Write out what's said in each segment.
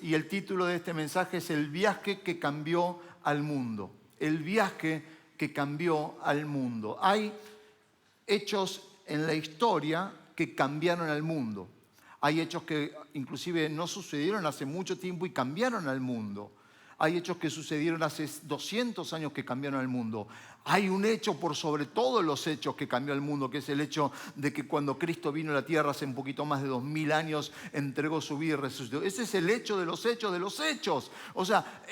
y el título de este mensaje es El viaje que cambió al mundo. El viaje que cambió al mundo. Hay hechos en la historia que cambiaron al mundo. Hay hechos que inclusive no sucedieron hace mucho tiempo y cambiaron al mundo. Hay hechos que sucedieron hace 200 años que cambiaron al mundo. Hay un hecho por sobre todos los hechos que cambió al mundo, que es el hecho de que cuando Cristo vino a la tierra hace un poquito más de 2000 años, entregó su vida y resucitó. Ese es el hecho de los hechos de los hechos. O sea,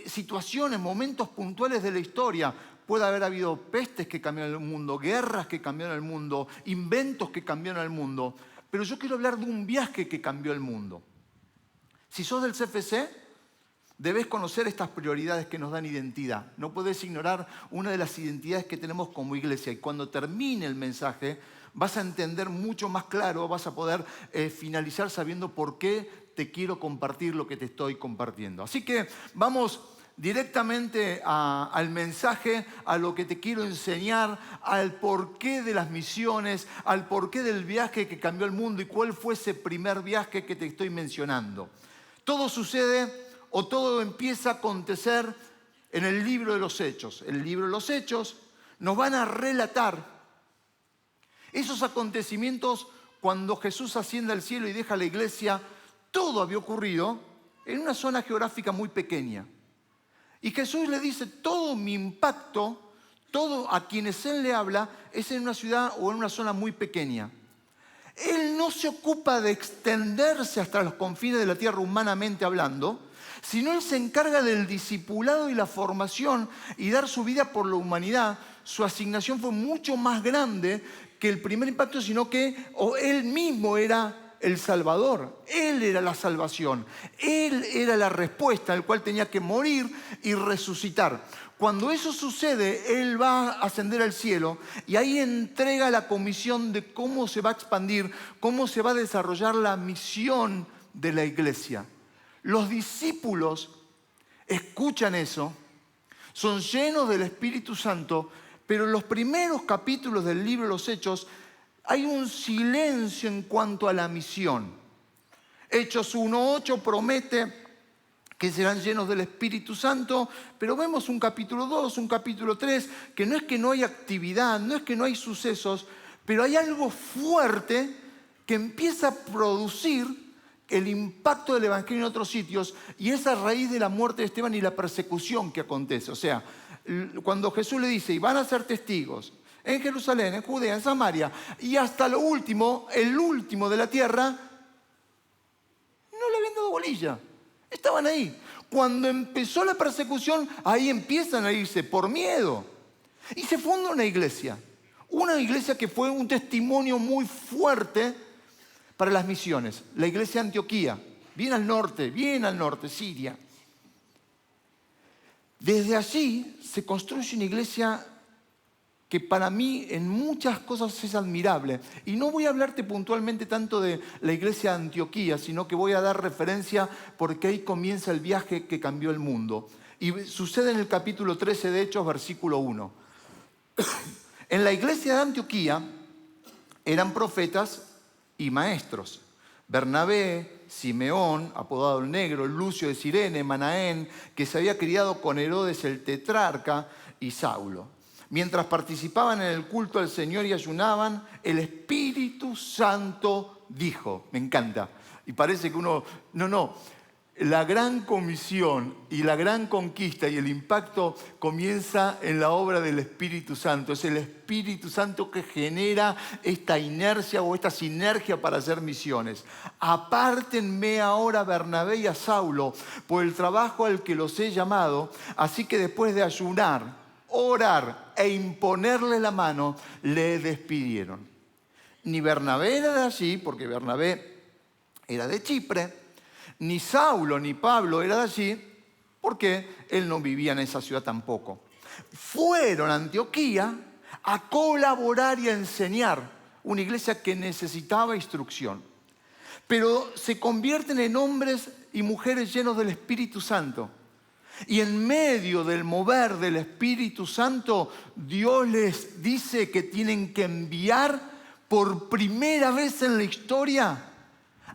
situaciones, momentos puntuales de la historia. Puede haber habido pestes que cambiaron el mundo, guerras que cambiaron el mundo, inventos que cambiaron el mundo. Pero yo quiero hablar de un viaje que cambió el mundo. Si sos del CFC, debes conocer estas prioridades que nos dan identidad. No puedes ignorar una de las identidades que tenemos como iglesia. Y cuando termine el mensaje, vas a entender mucho más claro, vas a poder finalizar sabiendo por qué te quiero compartir lo que te estoy compartiendo. Así que vamos directamente al mensaje, a lo que te quiero enseñar, al porqué de las misiones, al porqué del viaje que cambió el mundo y cuál fue ese primer viaje que te estoy mencionando. Todo sucede o todo empieza a acontecer en el libro de los Hechos. El libro de los Hechos nos van a relatar esos acontecimientos cuando Jesús asciende al cielo y deja la iglesia. Todo había ocurrido en una zona geográfica muy pequeña. Y Jesús le dice, todo mi impacto, todo a quienes Él le habla, es en una ciudad o en una zona muy pequeña. Él no se ocupa de extenderse hasta los confines de la tierra humanamente hablando, sino Él se encarga del discipulado y la formación y dar su vida por la humanidad. Su asignación fue mucho más grande que el primer impacto, sino que Él mismo era el Salvador. Él era la salvación. Él era la respuesta al cual tenía que morir y resucitar. Cuando eso sucede, Él va a ascender al cielo y ahí entrega la comisión de cómo se va a expandir, cómo se va a desarrollar la misión de la iglesia. Los discípulos escuchan eso, son llenos del Espíritu Santo, pero en los primeros capítulos del libro de los Hechos hay un silencio en cuanto a la misión. Hechos 1:8 promete que serán llenos del Espíritu Santo, pero vemos un capítulo 2, un capítulo 3, que no es que no hay actividad, no es que no hay sucesos, pero hay algo fuerte que empieza a producir el impacto del Evangelio en otros sitios, y es a raíz de la muerte de Esteban y la persecución que acontece. O sea, cuando Jesús le dice, y van a ser testigos en Jerusalén, en Judea, en Samaria, y hasta lo último, el último de la tierra, no le habían dado bolilla. Estaban ahí. Cuando empezó la persecución, ahí empiezan a irse por miedo. Y se funda una iglesia que fue un testimonio muy fuerte para las misiones. La iglesia de Antioquía, bien al norte, Siria. Desde allí se construye una iglesia que para mí en muchas cosas es admirable. Y no voy a hablarte puntualmente tanto de la iglesia de Antioquía, sino que voy a dar referencia porque ahí comienza el viaje que cambió el mundo. Y sucede en el capítulo 13 de Hechos, versículo 1. En la iglesia de Antioquía eran profetas y maestros. Bernabé, Simeón, apodado el Negro, Lucio de Cirene, Manaén, que se había criado con Herodes el tetrarca, y Saulo. Mientras participaban en el culto al Señor y ayunaban, el Espíritu Santo dijo, me encanta, y parece que uno, la gran comisión y la gran conquista y el impacto comienza en la obra del Espíritu Santo. Es el Espíritu Santo que genera esta inercia o esta sinergia para hacer misiones. Apártenme ahora a Bernabé y a Saulo por el trabajo al que los he llamado, así que después de ayunar, orar e imponerle la mano, le despidieron. Ni Bernabé era de allí, porque Bernabé era de Chipre, ni Saulo ni Pablo era de allí, porque él no vivía en esa ciudad tampoco. Fueron a Antioquía a colaborar y a enseñar, una iglesia que necesitaba instrucción. Pero se convierten en hombres y mujeres llenos del Espíritu Santo. Y en medio del mover del Espíritu Santo, Dios les dice que tienen que enviar por primera vez en la historia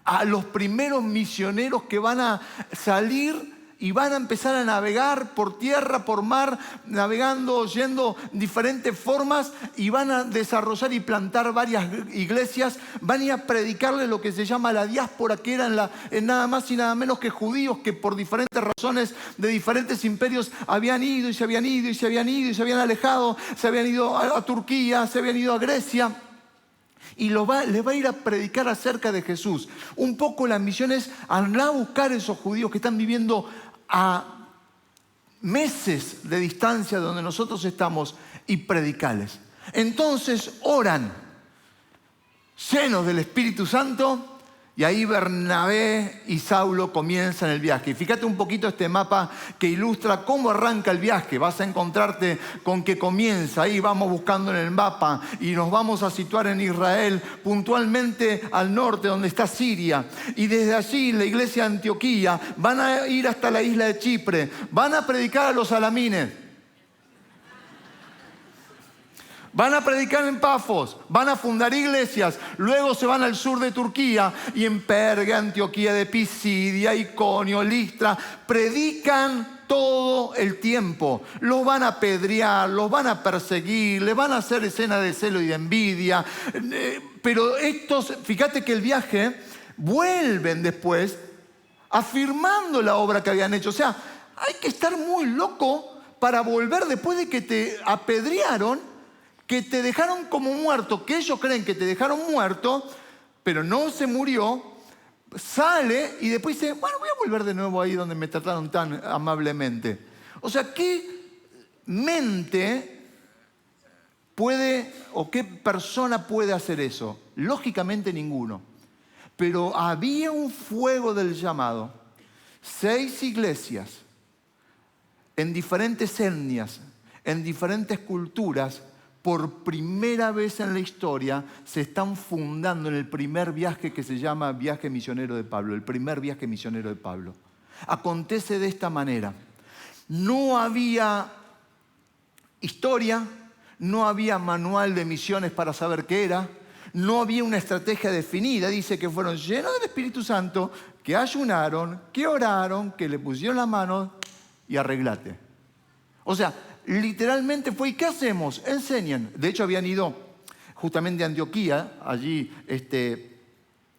a los primeros misioneros que van a salir y van a empezar a navegar por tierra, por mar, navegando, yendo diferentes formas, y van a desarrollar y plantar varias iglesias. Van a ir a predicarle lo que se llama la diáspora, que eran nada más y nada menos que judíos que por diferentes razones de diferentes imperios habían ido y se habían ido y se habían ido y se habían alejado, se habían ido a Turquía, se habían ido a Grecia. Y les va a ir a predicar acerca de Jesús. Un poco la misión es andar a buscar a esos judíos que están viviendo a meses de distancia de donde nosotros estamos y predicarles. Entonces oran, llenos del Espíritu Santo, y ahí Bernabé y Saulo comienzan el viaje. Y fíjate un poquito este mapa que ilustra cómo arranca el viaje. Vas a encontrarte con que comienza. Ahí vamos buscando en el mapa y nos vamos a situar en Israel, puntualmente al norte donde está Siria. Y desde allí, la iglesia de Antioquía, van a ir hasta la isla de Chipre. Van a predicar a los alamines. Van a predicar en Pafos, van a fundar iglesias, luego se van al sur de Turquía y en Perga, Antioquía de Pisidia, Iconio, Listra, predican todo el tiempo. Los van a apedrear, los van a perseguir, les van a hacer escenas de celo y de envidia. Pero estos, fíjate que el viaje, vuelven después afirmando la obra que habían hecho. O sea, hay que estar muy loco para volver después de que te apedrearon, que te dejaron como muerto, que ellos creen que te dejaron muerto, pero no se murió, sale y después dice, bueno, voy a volver de nuevo ahí donde me trataron tan amablemente. O sea, ¿qué mente puede o qué persona puede hacer eso? Lógicamente ninguno. Pero había un fuego del llamado. 6 iglesias en diferentes etnias, en diferentes culturas, por primera vez en la historia se están fundando en el primer viaje que se llama Viaje Misionero de Pablo, el primer viaje misionero de Pablo. Acontece de esta manera. No había historia, no había manual de misiones para saber qué era, no había una estrategia definida. Dice que fueron llenos del Espíritu Santo, que ayunaron, que oraron, que le pusieron la mano y arreglate. O sea, literalmente fue, ¿y qué hacemos? Enseñan. De hecho, habían ido justamente a Antioquía, allí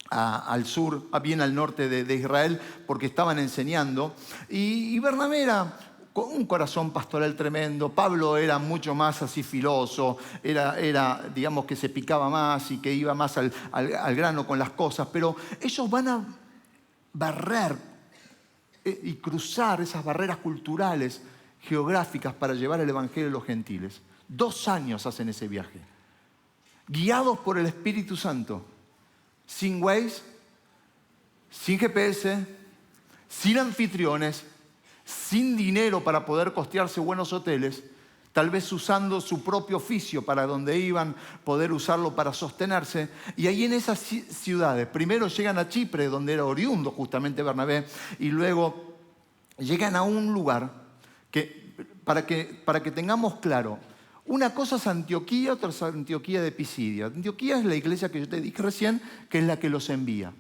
al sur, bien al norte de Israel, porque estaban enseñando. Y Bernabé era con un corazón pastoral tremendo. Pablo era mucho más así filoso, era digamos que se picaba más y que iba más al grano con las cosas. Pero ellos van a barrer y cruzar esas barreras culturales, geográficas, para llevar el evangelio a los gentiles. 2 años hacen ese viaje, guiados por el Espíritu Santo, sin Waze, sin GPS, sin anfitriones, sin dinero para poder costearse buenos hoteles, tal vez usando su propio oficio para donde iban, poder usarlo para sostenerse. Y ahí en esas ciudades, primero llegan a Chipre, donde era oriundo justamente Bernabé, y luego llegan a un lugar para que tengamos claro, una cosa es Antioquía, otra es Antioquía de Pisidia. Antioquía es la iglesia que yo te dije recién, que es la que los envía.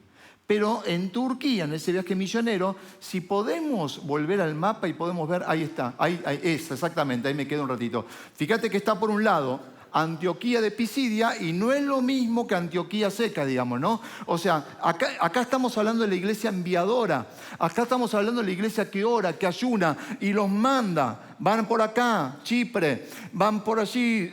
Pero en Turquía, en ese viaje misionero, si podemos volver al mapa y podemos ver, ahí está, ahí exactamente, ahí me quedo un ratito. Fíjate que está por un lado Antioquía de Pisidia y no es lo mismo que Antioquía seca, digamos, ¿no? O sea, acá estamos hablando de la iglesia enviadora, acá estamos hablando de la iglesia que ora, que ayuna y los manda. Van por acá, Chipre, van por allí,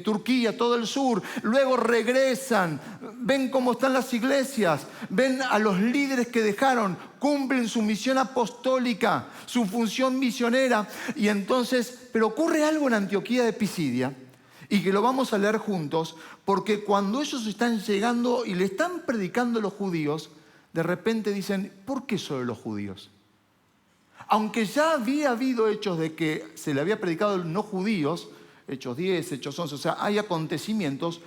Turquía, todo el sur. Luego regresan, ven cómo están las iglesias, ven a los líderes que dejaron, cumplen su misión apostólica, su función misionera. Y entonces, pero ocurre algo en Antioquía de Pisidia, y que lo vamos a leer juntos, porque cuando ellos están llegando y le están predicando a los judíos, de repente dicen, ¿por qué solo los judíos? Aunque ya había habido hechos de que se le había predicado a los no judíos, Hechos 10, Hechos 11, o sea, hay acontecimientos.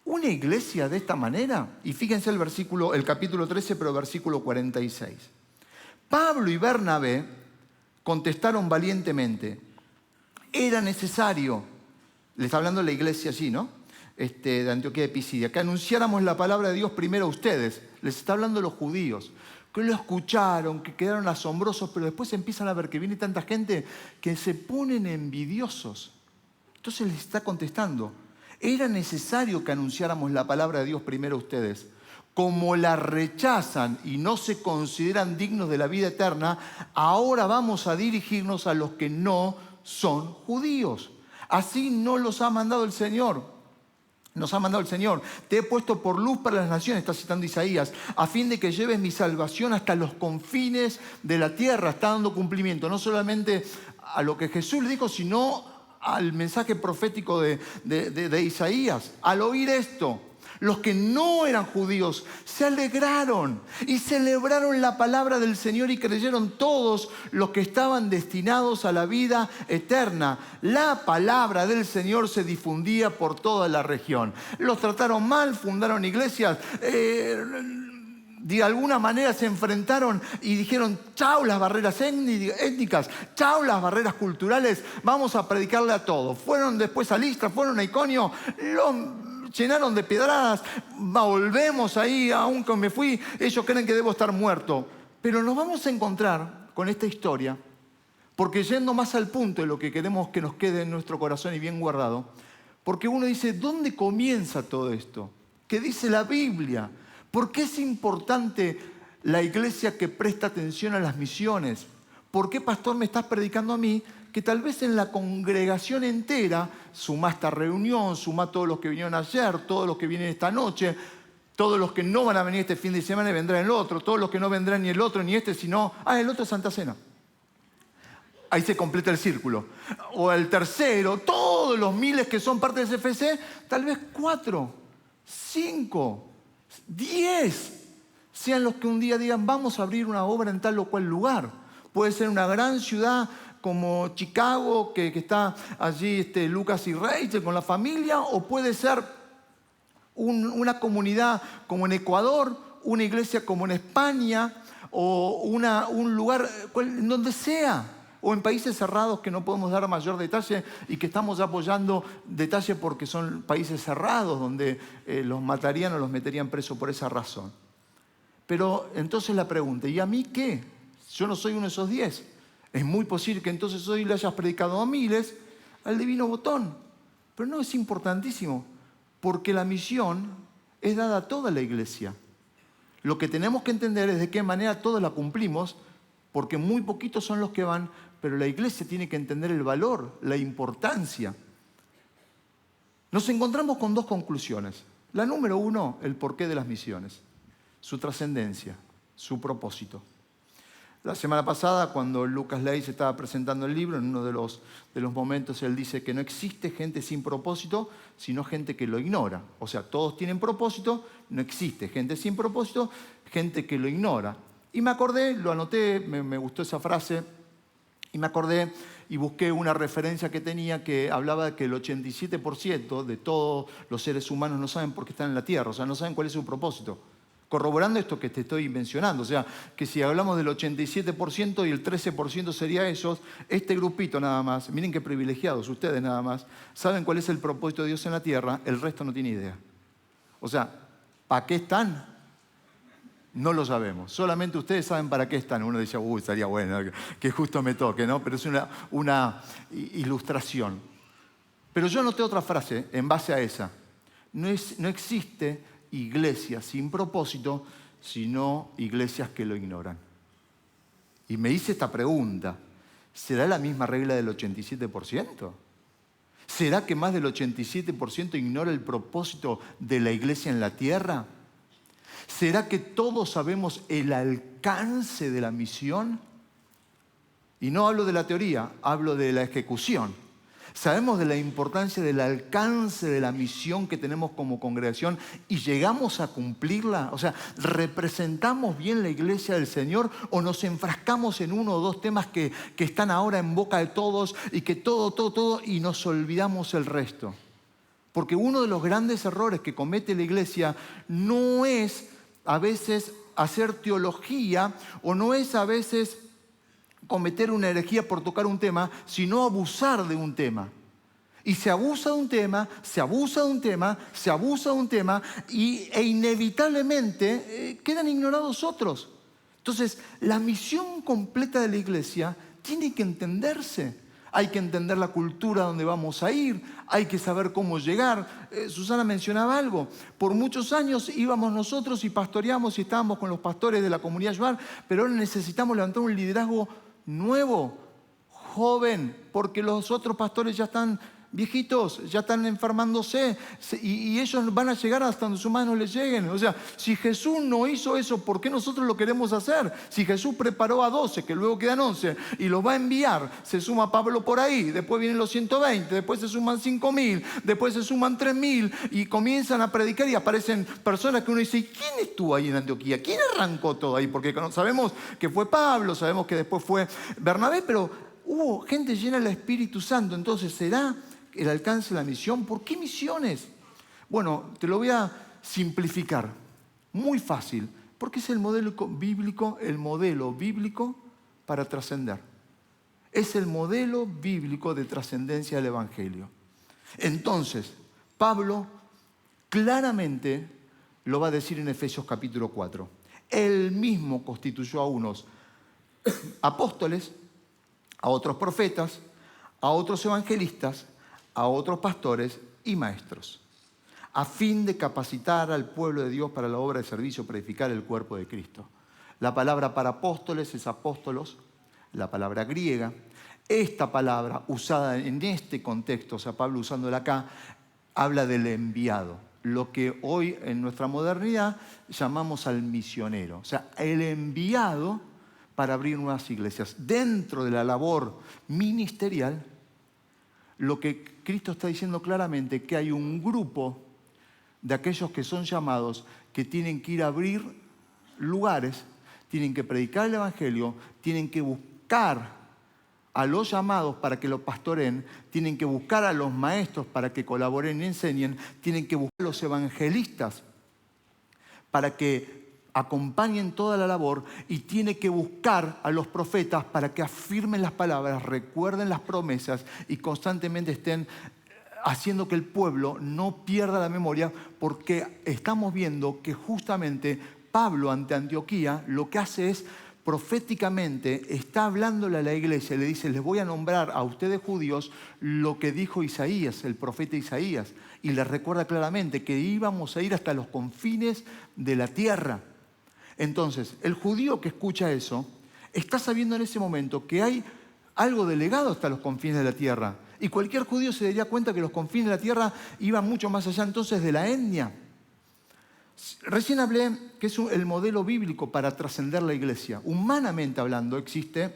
Una iglesia de esta manera, y fíjense el capítulo 13, pero versículo 46. Pablo y Bernabé contestaron valientemente, era necesario, le está hablando la iglesia allí, ¿no? De Antioquía de Pisidia, que anunciáramos la palabra de Dios primero a ustedes. Les está hablando a los judíos, que lo escucharon, que quedaron asombrosos, pero después empiezan a ver que viene tanta gente que se ponen envidiosos. Entonces les está contestando, era necesario que anunciáramos la palabra de Dios primero a ustedes. Como la rechazan y no se consideran dignos de la vida eterna, ahora vamos a dirigirnos a los que no son judíos. Así no los ha mandado el Señor. Nos ha mandado el Señor. Te he puesto por luz para las naciones, está citando Isaías, a fin de que lleves mi salvación hasta los confines de la tierra. Está dando cumplimiento no solamente a lo que Jesús dijo, sino al mensaje profético de Isaías. Al oír esto, los que no eran judíos se alegraron y celebraron la palabra del Señor y creyeron todos los que estaban destinados a la vida eterna. La palabra del Señor se difundía por toda la región. Los trataron mal, fundaron iglesias, de alguna manera se enfrentaron y dijeron, chau las barreras étnicas, chau las barreras culturales, vamos a predicarle a todos. Fueron después a Listra, fueron a Iconio, llenaron de pedradas, volvemos ahí, aunque me fui, ellos creen que debo estar muerto. Pero nos vamos a encontrar con esta historia, porque yendo más al punto de lo que queremos que nos quede en nuestro corazón y bien guardado, porque uno dice, ¿dónde comienza todo esto? ¿Qué dice la Biblia? ¿Por qué es importante la iglesia que presta atención a las misiones? ¿Por qué, pastor, me estás predicando a mí? Que tal vez en la congregación entera, sumá esta reunión, sumá todos los que vinieron ayer, todos los que vienen esta noche, todos los que no van a venir este fin de semana y vendrán el otro, todos los que no vendrán ni el otro ni este, sino, el otro es Santa Cena. Ahí se completa el círculo. O el tercero, todos los miles que son parte del CFC, tal vez 4, 5, 10 sean los que un día digan, vamos a abrir una obra en tal o cual lugar. Puede ser una gran ciudad como Chicago, que está allí Lucas y Rachel con la familia, o puede ser una comunidad como en Ecuador, una iglesia como en España, o un lugar en donde sea, o en países cerrados que no podemos dar mayor detalle y que estamos apoyando detalle porque son países cerrados donde los matarían o los meterían presos por esa razón. Pero entonces la pregunta, ¿y a mí qué? Yo no soy uno de esos 10. Es muy posible que entonces hoy le hayas predicado a miles al divino botón. Pero no, es importantísimo, porque la misión es dada a toda la iglesia. Lo que tenemos que entender es de qué manera todos la cumplimos, porque muy poquitos son los que van, pero la iglesia tiene que entender el valor, la importancia. Nos encontramos con 2 conclusiones. La número 1, el porqué de las misiones, su trascendencia, su propósito. La semana pasada, cuando Lucas Leigh se estaba presentando el libro, en uno de los momentos él dice que no existe gente sin propósito, sino gente que lo ignora. O sea, todos tienen propósito, no existe gente sin propósito, gente que lo ignora. Y me acordé, lo anoté, me gustó esa frase, y me acordé y busqué una referencia que tenía que hablaba de que el 87% de todos los seres humanos no saben por qué están en la Tierra, o sea, no saben cuál es su propósito. Corroborando esto que te estoy mencionando, o sea, que si hablamos del 87% y el 13% sería ellos, este grupito nada más, miren qué privilegiados ustedes nada más, saben cuál es el propósito de Dios en la Tierra, el resto no tiene idea. O sea, ¿para qué están? No lo sabemos. Solamente ustedes saben para qué están. Uno dice, estaría bueno que justo me toque, ¿no? Pero es una ilustración. Pero yo anoté otra frase en base a esa. No existe iglesia sin propósito, sino iglesias que lo ignoran. Y me hice esta pregunta. ¿Será la misma regla del 87%? ¿Será que más del 87% ignora el propósito de la iglesia en la tierra? ¿Será que todos sabemos el alcance de la misión? Y no hablo de la teoría, hablo de la ejecución. Sabemos de la importancia del alcance de la misión que tenemos como congregación y llegamos a cumplirla. O sea, ¿representamos bien la iglesia del Señor o nos enfrascamos en 1 o 2 temas que están ahora en boca de todos y que todo y nos olvidamos el resto? Porque uno de los grandes errores que comete la iglesia no es a veces hacer teología o no es a veces cometer una herejía por tocar un tema, sino abusar de un tema. Y se abusa de un tema, se abusa de un tema, se abusa de un tema e inevitablemente quedan ignorados otros. Entonces, la misión completa de la iglesia tiene que entenderse. Hay que entender la cultura donde vamos a ir, hay que saber cómo llegar. Susana mencionaba algo. Por muchos años íbamos nosotros y pastoreamos y estábamos con los pastores de la comunidad Yoar, pero ahora necesitamos levantar un liderazgo nuevo, joven, porque los otros pastores ya están viejitos, ya están enfermándose y ellos van a llegar hasta donde sus manos les lleguen. O sea, si Jesús no hizo eso, ¿por qué nosotros lo queremos hacer? Si Jesús preparó a 12, que luego quedan 11, y los va a enviar, se suma Pablo por ahí, después vienen los 120, después se suman 5.000, después se suman 3.000 y comienzan a predicar y aparecen personas que uno dice, ¿quién estuvo ahí en Antioquía? ¿Quién arrancó todo ahí? Porque sabemos que fue Pablo, sabemos que después fue Bernabé, pero hubo gente llena del Espíritu Santo. Entonces, ¿será el alcance de la misión? ¿Por qué misiones? Bueno, te lo voy a simplificar. Muy fácil. Porque es el modelo bíblico para trascender. Es el modelo bíblico de trascendencia del Evangelio. Entonces, Pablo claramente lo va a decir en Efesios capítulo 4. Él mismo constituyó a unos apóstoles, a otros profetas, a otros evangelistas, a otros pastores y maestros, a fin de capacitar al pueblo de Dios para la obra de servicio, para edificar el cuerpo de Cristo. La palabra para apóstoles es apóstolos, la palabra griega. Esta palabra usada en este contexto, o sea, Pablo usándola acá, habla del enviado, lo que hoy en nuestra modernidad llamamos al misionero. O sea, el enviado para abrir nuevas iglesias. Dentro de la labor ministerial, lo que Cristo está diciendo claramente, que hay un grupo de aquellos que son llamados, que tienen que ir a abrir lugares, tienen que predicar el Evangelio, tienen que buscar a los llamados para que los pastoreen, tienen que buscar a los maestros para que colaboren y enseñen, tienen que buscar a los evangelistas para que acompañen toda la labor y tiene que buscar a los profetas para que afirmen las palabras, recuerden las promesas y constantemente estén haciendo que el pueblo no pierda la memoria, porque estamos viendo que justamente Pablo ante Antioquía lo que hace es proféticamente está hablándole a la iglesia, le dice, les voy a nombrar a ustedes judíos lo que dijo Isaías, el profeta Isaías, y les recuerda claramente que íbamos a ir hasta los confines de la tierra. Entonces, el judío que escucha eso está sabiendo en ese momento que hay algo delegado hasta los confines de la tierra. Y cualquier judío se daría cuenta que los confines de la tierra iban mucho más allá entonces de la etnia. Recién hablé que es el modelo bíblico para trascender la iglesia. Humanamente hablando, existen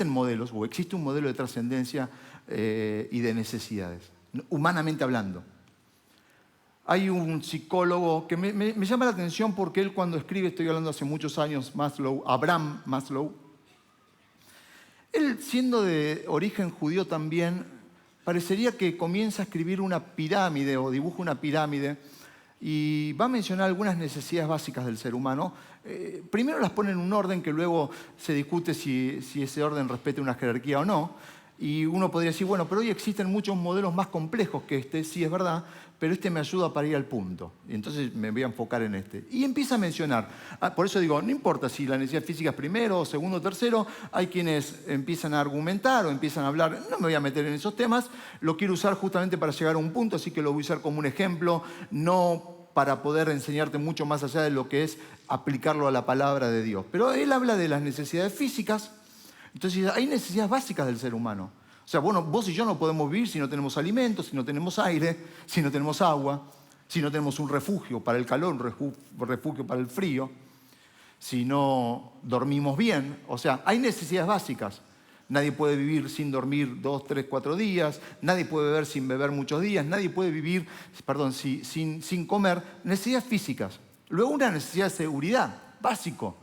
modelos, o existe un modelo de trascendencia y de necesidades. Humanamente hablando. Hay un psicólogo que me llama la atención porque él cuando escribe, estoy hablando hace muchos años, Maslow, Abraham Maslow, él siendo de origen judío también, parecería que comienza a escribir una pirámide o dibuja una pirámide y va a mencionar algunas necesidades básicas del ser humano. Primero las pone en un orden que luego se discute si ese orden respeta una jerarquía o no. Y uno podría decir, bueno, pero hoy existen muchos modelos más complejos que este, sí es verdad, pero este me ayuda para ir al punto. Y entonces me voy a enfocar en este. Y empieza a mencionar, por eso digo, no importa si la necesidad física es primero, segundo, tercero, hay quienes empiezan a argumentar o empiezan a hablar, no me voy a meter en esos temas, lo quiero usar justamente para llegar a un punto, así que lo voy a usar como un ejemplo, no para poder enseñarte mucho más allá de lo que es aplicarlo a la palabra de Dios. Pero él habla de las necesidades físicas. Entonces hay necesidades básicas del ser humano. O sea, bueno, vos y yo no podemos vivir si no tenemos alimentos, si no tenemos aire, si no tenemos agua, si no tenemos un refugio para el calor, un refugio para el frío, si no dormimos bien. O sea, hay necesidades básicas. Nadie puede vivir sin dormir 2, 3, 4 días, nadie puede beber sin beber muchos días, nadie puede vivir, sin comer. Necesidades físicas. Luego una necesidad de seguridad, básico.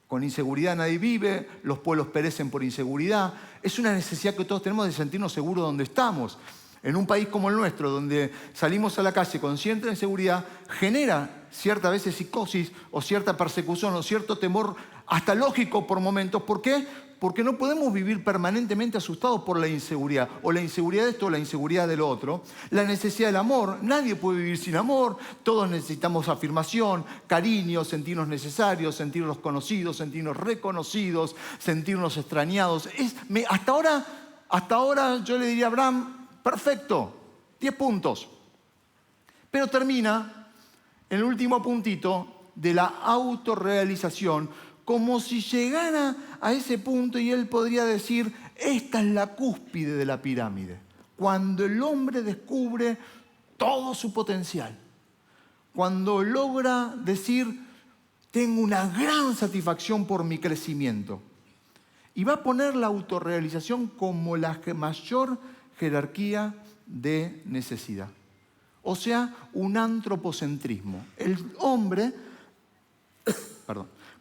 Con inseguridad nadie vive, los pueblos perecen por inseguridad. Es una necesidad que todos tenemos de sentirnos seguros donde estamos. En un país como el nuestro, donde salimos a la calle con cierta inseguridad, genera cierta veces psicosis o cierta persecución o cierto temor hasta lógico por momentos. ¿Por qué? Porque no podemos vivir permanentemente asustados por la inseguridad, o la inseguridad de esto o la inseguridad de lo otro. La necesidad del amor, nadie puede vivir sin amor, todos necesitamos afirmación, cariño, sentirnos necesarios, sentirnos conocidos, sentirnos reconocidos, sentirnos extrañados. Hasta ahora yo le diría a Abraham, perfecto, 10 puntos. Pero termina en el último puntito de la autorrealización, como si llegara a ese punto y él podría decir, esta es la cúspide de la pirámide. Cuando el hombre descubre todo su potencial, cuando logra decir, tengo una gran satisfacción por mi crecimiento. Y va a poner la autorrealización como la mayor jerarquía de necesidad. O sea, un antropocentrismo. El hombre,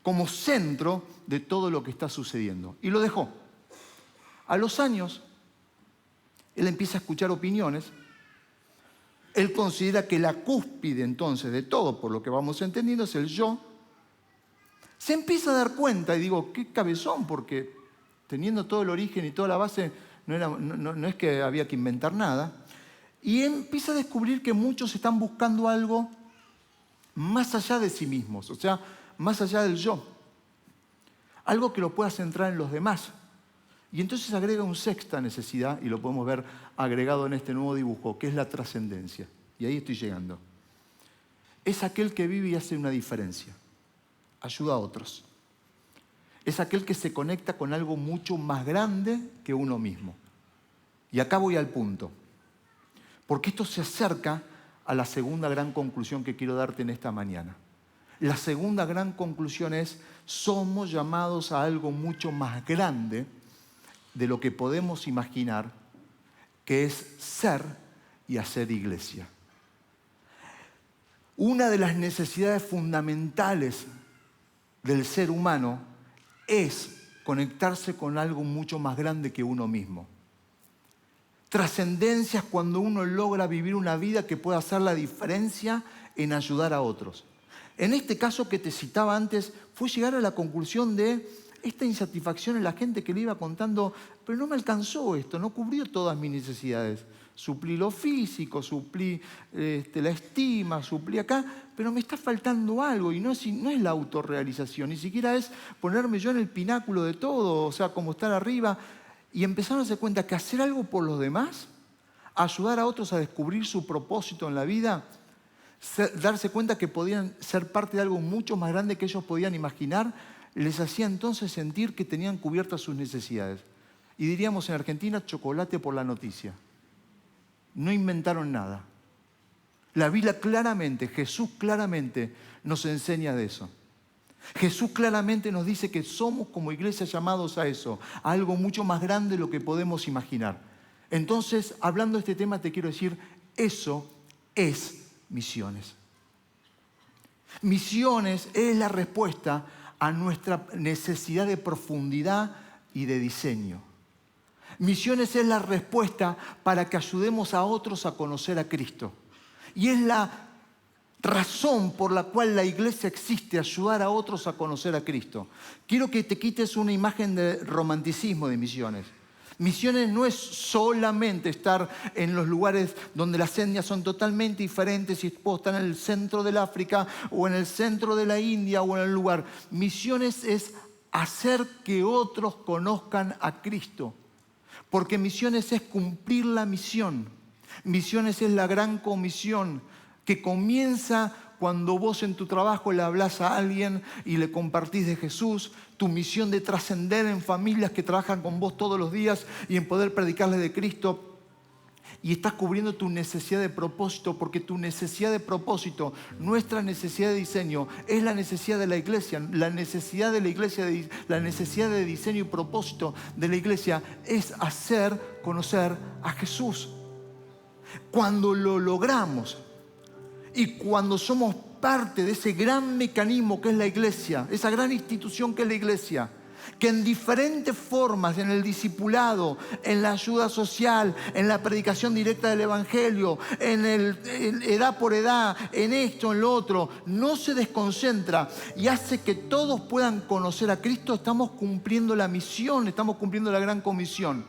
como centro de todo lo que está sucediendo. Y lo dejó. A los años, él empieza a escuchar opiniones. Él considera que la cúspide entonces de todo, por lo que vamos entendiendo, es el yo. Se empieza a dar cuenta, y digo, qué cabezón, porque teniendo todo el origen y toda la base, no es que había que inventar nada. Y empieza a descubrir que muchos están buscando algo más allá de sí mismos, o sea, más allá del yo. Algo que lo pueda centrar en los demás. Y entonces agrega una sexta necesidad, y lo podemos ver agregado en este nuevo dibujo, que es la trascendencia. Y ahí estoy llegando. Es aquel que vive y hace una diferencia. Ayuda a otros. Es aquel que se conecta con algo mucho más grande que uno mismo. Y acá voy al punto. Porque esto se acerca a la segunda gran conclusión que quiero darte en esta mañana. La segunda gran conclusión es, somos llamados a algo mucho más grande de lo que podemos imaginar, que es ser y hacer iglesia. Una de las necesidades fundamentales del ser humano es conectarse con algo mucho más grande que uno mismo. Trascendencia es cuando uno logra vivir una vida que pueda hacer la diferencia en ayudar a otros. En este caso que te citaba antes, fue llegar a la conclusión de esta insatisfacción en la gente que le iba contando, pero no me alcanzó esto, no cubrió todas mis necesidades. Suplí lo físico, suplí la estima, suplí acá, pero me está faltando algo y no es la autorrealización, ni siquiera es ponerme yo en el pináculo de todo, o sea, como estar arriba. Y empezaron a darse cuenta que hacer algo por los demás, ayudar a otros a descubrir su propósito en la vida, darse cuenta que podían ser parte de algo mucho más grande que ellos podían imaginar, les hacía entonces sentir que tenían cubiertas sus necesidades. Y diríamos en Argentina, chocolate por la noticia. No inventaron nada. La Biblia claramente, Jesús claramente nos enseña de eso. Jesús claramente nos dice que somos como iglesia llamados a eso, a algo mucho más grande de lo que podemos imaginar. Entonces, hablando de este tema, te quiero decir, eso es misiones. Misiones es la respuesta a nuestra necesidad de profundidad y de diseño. Misiones es la respuesta para que ayudemos a otros a conocer a Cristo. Y es la razón por la cual la iglesia existe, ayudar a otros a conocer a Cristo. Quiero que te quites una imagen de romanticismo de misiones. Misiones no es solamente estar en los lugares donde las etnias son totalmente diferentes y puedo estar en el centro del África o en el centro de la India o en el lugar. Misiones es hacer que otros conozcan a Cristo. Porque misiones es cumplir la misión. Misiones es la gran comisión que comienza cuando vos en tu trabajo le hablas a alguien y le compartís de Jesús, tu misión de trascender en familias que trabajan con vos todos los días y en poder predicarles de Cristo. Y estás cubriendo tu necesidad de propósito, porque tu necesidad de propósito, nuestra necesidad de diseño, es la necesidad de la iglesia. La necesidad de la iglesia, la necesidad de diseño y propósito de la iglesia es hacer conocer a Jesús. Cuando lo logramos y cuando somos parte de ese gran mecanismo que es la iglesia, esa gran institución que es la iglesia, que en diferentes formas, en el discipulado, en la ayuda social, en la predicación directa del Evangelio, en edad por edad, en esto, en lo otro, no se desconcentra y hace que todos puedan conocer a Cristo, estamos cumpliendo la misión, estamos cumpliendo la gran comisión.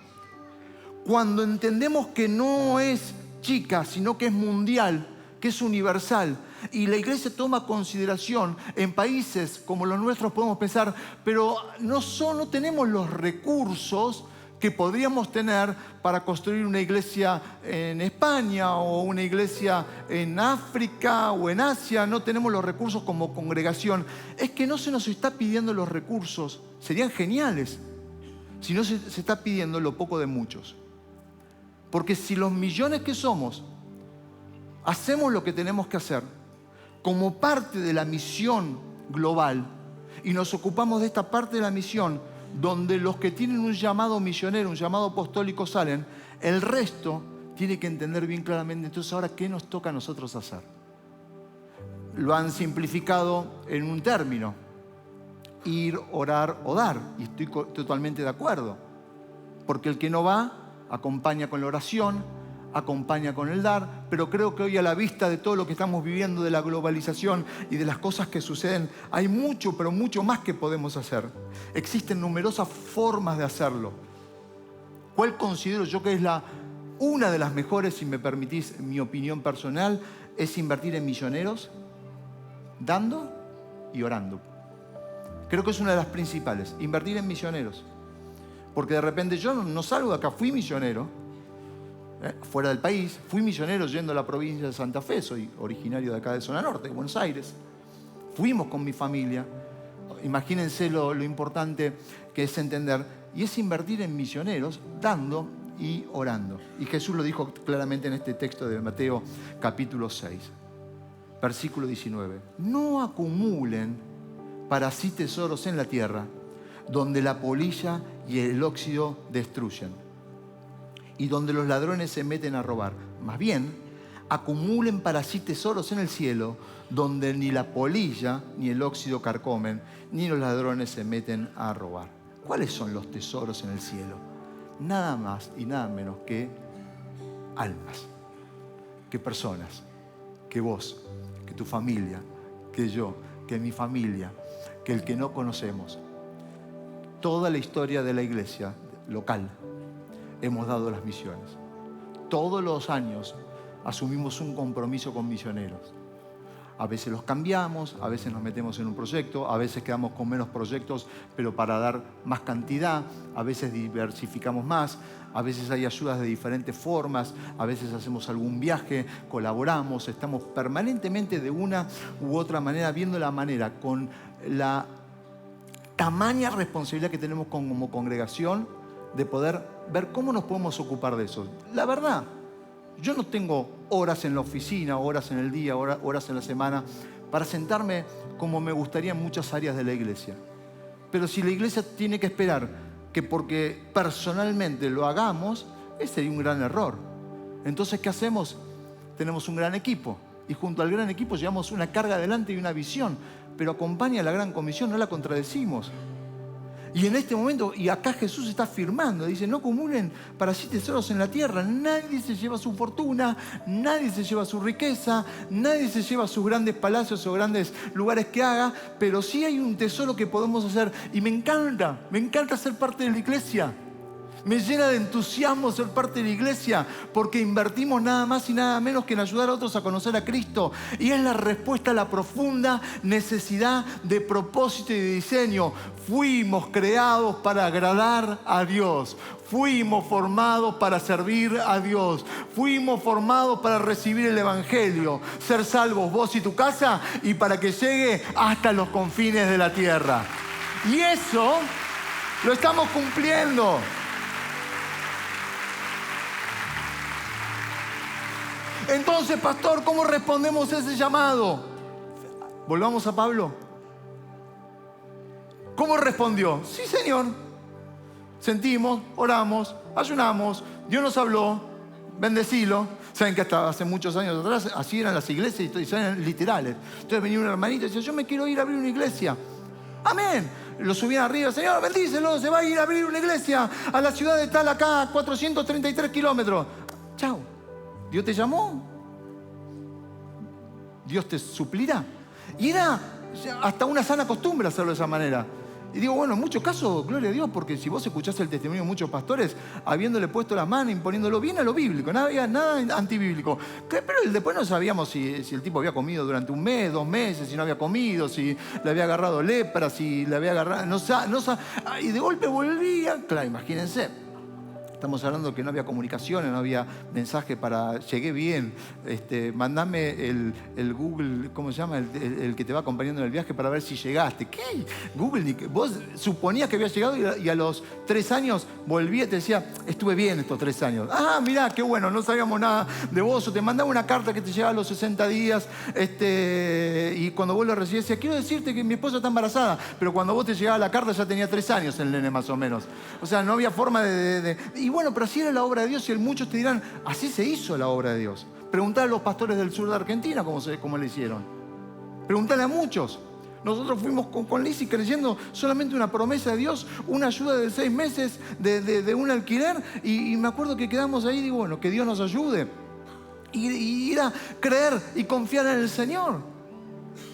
Cuando entendemos que no es chica, sino que es mundial, que es universal, y la iglesia toma consideración, en países como los nuestros podemos pensar, pero no tenemos los recursos que podríamos tener para construir una iglesia en España o una iglesia en África o en Asia. No tenemos los recursos como congregación. Es que no se nos está pidiendo los recursos, serían geniales, sino se está pidiendo lo poco de muchos. Porque si los millones que somos hacemos lo que tenemos que hacer como parte de la misión global y nos ocupamos de esta parte de la misión donde los que tienen un llamado misionero, un llamado apostólico salen, el resto tiene que entender bien claramente. Entonces, ahora, ¿qué nos toca a nosotros hacer? Lo han simplificado en un término: ir, orar o dar. Y estoy totalmente de acuerdo. Porque el que no va, acompaña con la oración, acompaña con el dar, pero creo que hoy, a la vista de todo lo que estamos viviendo, de la globalización y de las cosas que suceden, hay mucho, pero mucho más que podemos hacer. Existen numerosas formas de hacerlo. ¿Cuál considero yo que es una de las mejores, si me permitís mi opinión personal? Es invertir en misioneros, dando y orando. Creo que es una de las principales, invertir en misioneros. Porque de repente yo no salgo de acá, fui misionero, fuera del país, fui misionero yendo a la provincia de Santa Fe, soy originario de acá de zona norte, de Buenos Aires. Fuimos con mi familia. Imagínense lo importante que es entender, y es invertir en misioneros, dando y orando. Y Jesús lo dijo claramente en este texto de Mateo capítulo 6, versículo 19. No acumulen para sí tesoros en la tierra, donde la polilla y el óxido destruyen, y donde los ladrones se meten a robar. Más bien, acumulen para sí tesoros en el cielo, donde ni la polilla ni el óxido carcomen, ni los ladrones se meten a robar. ¿Cuáles son los tesoros en el cielo? Nada más y nada menos que almas, que personas, que vos, que tu familia, que yo, que mi familia, que el que no conocemos. Toda la historia de la iglesia local hemos dado las misiones. Todos los años asumimos un compromiso con misioneros. A veces los cambiamos, a veces nos metemos en un proyecto, a veces quedamos con menos proyectos, pero para dar más cantidad, a veces diversificamos más, a veces hay ayudas de diferentes formas, a veces hacemos algún viaje, colaboramos, estamos permanentemente de una u otra manera viendo la manera, con la tamaña responsabilidad que tenemos como congregación, de poder ver cómo nos podemos ocupar de eso. La verdad, yo no tengo horas en la oficina, horas en el día, horas en la semana para sentarme como me gustaría en muchas áreas de la iglesia. Pero si la iglesia tiene que esperar que porque personalmente lo hagamos, ese sería un gran error. Entonces, ¿qué hacemos? Tenemos un gran equipo y junto al gran equipo llevamos una carga adelante y una visión, pero acompaña a la gran comisión, no la contradecimos. Y en este momento, y acá Jesús está afirmando, dice: no acumulen para sí tesoros en la tierra. Nadie se lleva su fortuna, nadie se lleva su riqueza, nadie se lleva sus grandes palacios o grandes lugares que haga, pero sí hay un tesoro que podemos hacer. Y me encanta ser parte de la iglesia. Me llena de entusiasmo ser parte de la iglesia, porque invertimos nada más y nada menos que en ayudar a otros a conocer a Cristo. Y es la respuesta a la profunda necesidad de propósito y de diseño. Fuimos creados para agradar a Dios. Fuimos formados para servir a Dios. Fuimos formados para recibir el Evangelio, ser salvos vos y tu casa, y para que llegue hasta los confines de la tierra. Y eso lo estamos cumpliendo. Entonces, pastor, ¿cómo respondemos a ese llamado? Volvamos a Pablo. ¿Cómo respondió? Sí, Señor. Sentimos, oramos, ayunamos, Dios nos habló, bendecilo. Saben que hasta hace muchos años atrás así eran las iglesias y eran literales. Entonces venía un hermanito y decía: yo me quiero ir a abrir una iglesia. Amén. lo subían arriba, Señor, bendícelo, se va a ir a abrir una iglesia a la ciudad de tal acá, 433 kilómetros. Chao. ¿Dios te llamó? ¿Dios te suplirá? Y era hasta una sana costumbre hacerlo de esa manera. Y digo, bueno, en muchos casos, gloria a Dios, porque si vos escuchás el testimonio de muchos pastores, habiéndole puesto la mano, imponiéndolo bien a lo bíblico, no había nada antibíblico. Pero después no sabíamos si el tipo había comido durante un mes, 2 meses, si no había comido, si le había agarrado lepra, si le había agarrado... y de golpe volvía. Claro, imagínense. Estamos hablando que no había comunicaciones, no había mensaje para... Llegué bien, mandame el Google, ¿cómo se llama? El que te va acompañando en el viaje para ver si llegaste. ¿Qué? Google, vos suponías que habías llegado y a los 3 años volvía y te decía, estuve bien estos 3 años. Ah, mirá, qué bueno, no sabíamos nada de vos. O te mandaba una carta que te llegaba a los 60 días y cuando vos lo recibías decía, quiero decirte que mi esposa está embarazada. Pero cuando vos te llegaba la carta ya tenía 3 años el nene más o menos. O sea, no había forma Y bueno, pero así era la obra de Dios y muchos te dirán, así se hizo la obra de Dios. Preguntale a los pastores del sur de Argentina cómo le hicieron. Preguntale a muchos. Nosotros fuimos con Lizzy creyendo solamente una promesa de Dios, una ayuda de 6 meses de un alquiler y me acuerdo que quedamos ahí y digo, bueno, que Dios nos ayude. Y ir a creer y confiar en el Señor.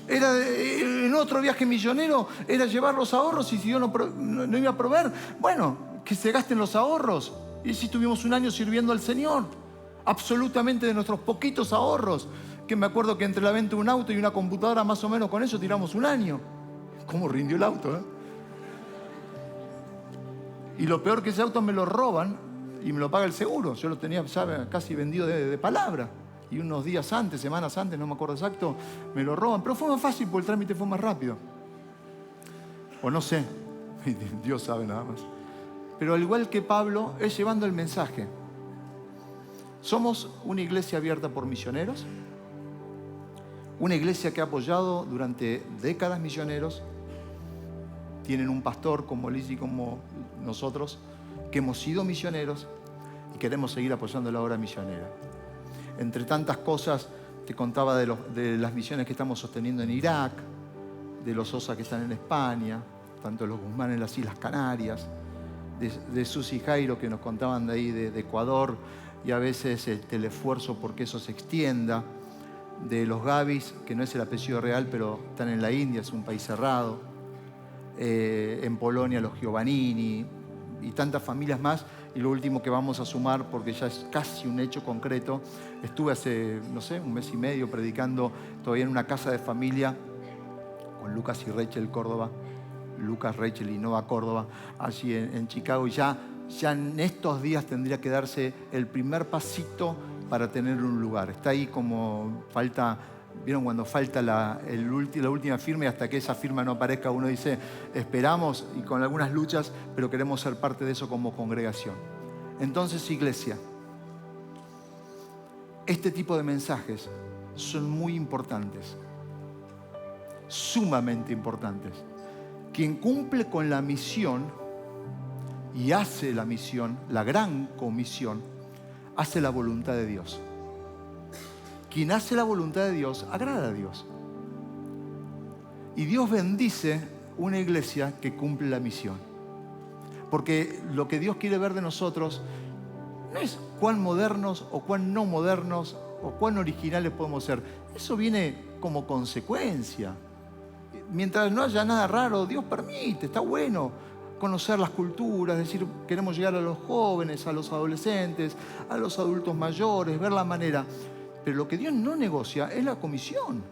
En otro viaje misionero era llevar los ahorros y si Dios no iba a proveer, bueno, que se gasten los ahorros. Y si tuvimos un año sirviendo al Señor, absolutamente de nuestros poquitos ahorros, que me acuerdo que entre la venta de un auto y una computadora, más o menos con eso tiramos un año. ¿Cómo rindió el auto? Y lo peor que ese auto me lo roban y me lo paga el seguro. Yo lo tenía ya casi vendido de palabra. Y unos días antes, semanas antes, no me acuerdo exacto, me lo roban. Pero fue más fácil porque el trámite fue más rápido. O no sé, Dios sabe nada más. Pero al igual que Pablo, es llevando el mensaje. Somos una iglesia abierta por misioneros, una iglesia que ha apoyado durante décadas misioneros. Tienen un pastor como Lizzy, como nosotros, que hemos sido misioneros y queremos seguir apoyando la obra misionera. Entre tantas cosas, te contaba de las misiones que estamos sosteniendo en Irak, de los OSA que están en España, tanto los Guzmán en las Islas Canarias, de Susi y Jairo que nos contaban de ahí, de Ecuador, y a veces el esfuerzo porque eso se extienda, de los Gavis, que no es el apellido real, pero están en la India, es un país cerrado, en Polonia los Giovannini, y tantas familias más. Y lo último que vamos a sumar, porque ya es casi un hecho concreto, estuve hace, no sé, 1 mes y medio predicando todavía en una casa de familia con Lucas y Rachel Córdoba, Lucas, Rachel y Nova Córdoba, allí en Chicago, y ya en estos días tendría que darse el primer pasito para tener un lugar. Está ahí como falta, ¿vieron cuando falta la última firma y hasta que esa firma no aparezca uno dice, esperamos y con algunas luchas, pero queremos ser parte de eso como congregación? Entonces, iglesia, este tipo de mensajes son muy importantes, sumamente importantes. Quien cumple con la misión y hace la misión, la gran comisión, hace la voluntad de Dios. Quien hace la voluntad de Dios, agrada a Dios. Y Dios bendice una iglesia que cumple la misión. Porque lo que Dios quiere ver de nosotros no es cuán modernos o cuán no modernos o cuán originales podemos ser. Eso viene como consecuencia. Mientras no haya nada raro, Dios permite, está bueno conocer las culturas, es decir, queremos llegar a los jóvenes, a los adolescentes, a los adultos mayores, ver la manera. Pero lo que Dios no negocia es la comisión,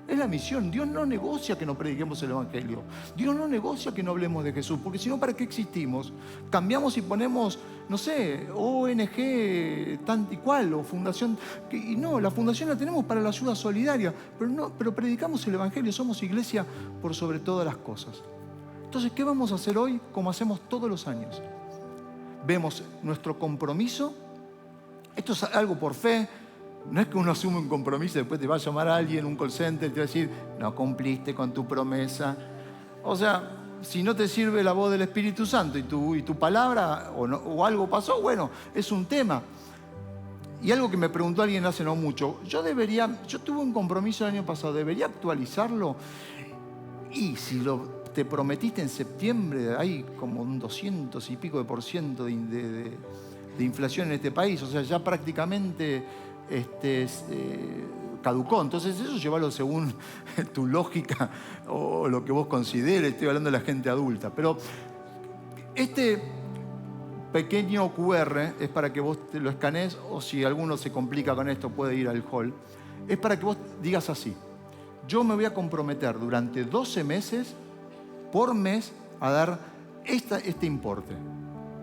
es la misión. Dios no negocia que no prediquemos el Evangelio. Dios no negocia que no hablemos de Jesús, porque si no, ¿para qué existimos? Cambiamos y ponemos, no sé, ONG tal y cual, o fundación. Y no, la fundación la tenemos para la ayuda solidaria, pero predicamos el Evangelio, somos iglesia por sobre todas las cosas. Entonces, ¿qué vamos a hacer hoy como hacemos todos los años? Vemos nuestro compromiso. Esto es algo por fe. No es que uno asume un compromiso y después te va a llamar a alguien, un call center, y te va a decir, no cumpliste con tu promesa. O sea, si no te sirve la voz del Espíritu Santo y tu palabra, o algo pasó, bueno, es un tema. Y algo que me preguntó alguien hace no mucho, yo tuve un compromiso el año pasado, ¿debería actualizarlo? Y si te prometiste en septiembre, hay como un 200 y pico de por ciento de inflación en este país, o sea, ya prácticamente caducó. Entonces eso llévalo según tu lógica o lo que vos consideres. Estoy hablando de la gente adulta. Pero este pequeño QR es para que vos te lo escanees, o si alguno se complica con esto puede ir al hall. Es para que vos digas así: yo me voy a comprometer durante 12 meses por mes a dar este importe,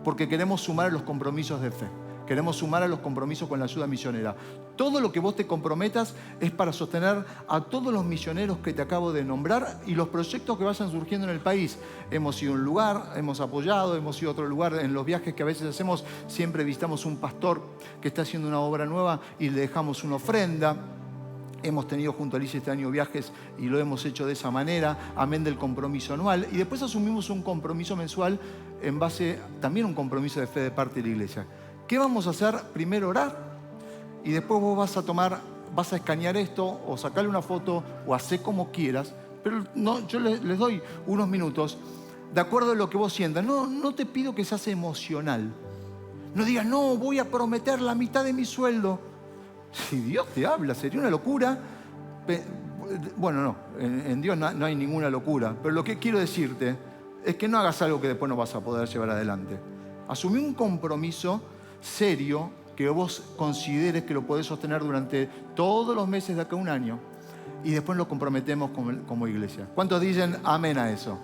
porque queremos sumar a los compromisos de fe. Queremos sumar a los compromisos con la ayuda misionera. Todo lo que vos te comprometas es para sostener a todos los misioneros que te acabo de nombrar y los proyectos que vayan surgiendo en el país. Hemos ido a un lugar, hemos apoyado, hemos ido a otro lugar. En los viajes que a veces hacemos, siempre visitamos un pastor que está haciendo una obra nueva y le dejamos una ofrenda. Hemos tenido junto a Alicia este año viajes y lo hemos hecho de esa manera, amén del compromiso anual. Y después asumimos un compromiso mensual en base también a un compromiso de fe de parte de la iglesia. ¿Qué vamos a hacer? Primero orar y después vos vas a escanear esto o sacarle una foto o hacer como quieras, pero no, yo les doy unos minutos de acuerdo a lo que vos sientas. No te pido que seas emocional. No digas, no, voy a prometer la mitad de mi sueldo. Si Dios te habla, sería una locura. Bueno, no, en Dios no hay ninguna locura, pero lo que quiero decirte es que no hagas algo que después no vas a poder llevar adelante. Asumí un compromiso serio que vos consideres que lo podés sostener durante todos los meses de acá a un año y después lo comprometemos como iglesia. ¿Cuántos dicen amén a eso?